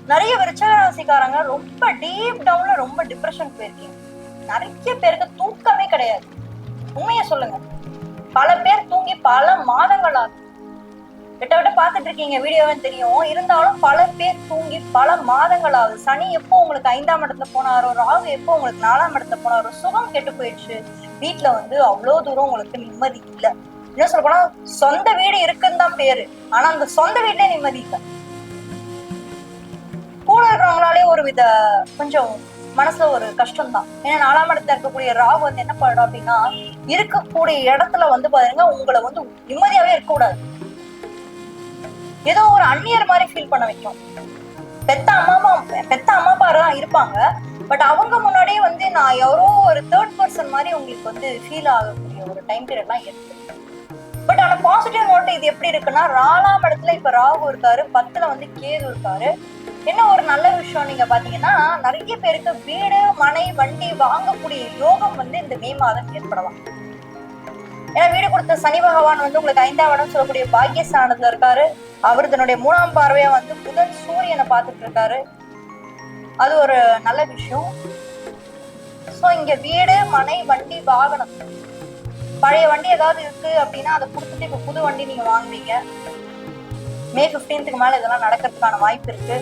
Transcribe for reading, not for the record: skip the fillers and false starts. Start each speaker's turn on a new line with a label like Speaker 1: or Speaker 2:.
Speaker 1: நிறைய விருச்சிக ராசிக்காரங்க ரொம்ப டீப் டவுன்ல ரொம்ப டிப்ரெஷன் போயிருக்கீங்க. நிறைய பேருக்கு தூக்கமே கிடையாது. உண்மைய சொல்லுங்க, பல பேர் தூங்கி பல மாதங்கள் ஆகும். விட்ட விட்ட பாத்துட்டு இருக்கீங்க வீடியோவே தெரியும். இருந்தாலும் பல பேர் தூங்கி பல மாதங்கள் ஆகுது. சனி எப்போ உங்களுக்கு 5ஆம் இடத்துல போனாரோ, ராகு எப்போ உங்களுக்கு 4ஆம் இடத்துல போனாரோ, சுகம் கெட்டு போயிடுச்சு. வீட்டுல அவ்வளவு தூரம் உங்களுக்கு நிம்மதி இல்ல. என்ன சொல்ல போனா, சொந்த வீடு இருக்குன்னு தான் பேரு, ஆனா அந்த சொந்த வீட்லயே நிம்மதி இல்லை. கூட இருக்கிறவங்களாலே ஒரு வித கொஞ்சம் மனசுல ஒரு கஷ்டம் தான். ஏன்னா 4ஆம் இடத்துல இருக்கக்கூடிய ராகு என்ன பண்ணும் அப்படின்னா, இருக்கக்கூடிய இடத்துல பாருங்க உங்களை நிம்மதியாவே இருக்க கூடாது. ஏதோ ஒரு அந்நியர் மாதிரி ஃபீல் பண்ண வைக்கும். பெத்த அம்மா அப்பா தான் இருப்பாங்க. பட் அவங்க முன்னாடியே நான் யாரோ ஒரு தேர்ட் பர்சன் மாதிரி உங்களுக்கு ஃபீல் ஆகக்கூடிய ஒரு டைம் பீரியட் எல்லாம் இருக்கு. பட் ஆனா பாசிட்டிவ் நோட் இது எப்படி இருக்குன்னா, 4ஆம் இடத்துல இப்ப ராகு இருக்காரு, 10ல கேது இருக்காரு. என்ன ஒரு நல்ல விஷயம் நீங்க பாத்தீங்கன்னா, நிறைய பேருக்கு வீடு மனை வண்டி வாங்கக்கூடிய யோகம் இந்த மே மாதம் ஏற்படலாம். ஏன்னா வீடு கொடுத்த சனி பகவான் உங்களுக்கு 5ஆம் இடம் சொல்லக்கூடிய பாக்கியஸ்தானத்துல இருக்காரு. அவர் தன்னுடைய 3ஆம் பார்வையா புதன் சூரியனை பார்த்துட்டு இருக்காரு. அது ஒரு நல்ல விஷயம். சோ இங்க வீடு மனை வண்டி வாகனம், பழைய வண்டி ஏதாவது இருக்கு அப்படின்னா அதை கொடுத்துட்டு இப்ப புது வண்டி நீங்க வாங்குவீங்க. மே 15க்கு மேல இதெல்லாம் நடக்கிறதுக்கான வாய்ப்பு இருக்கு.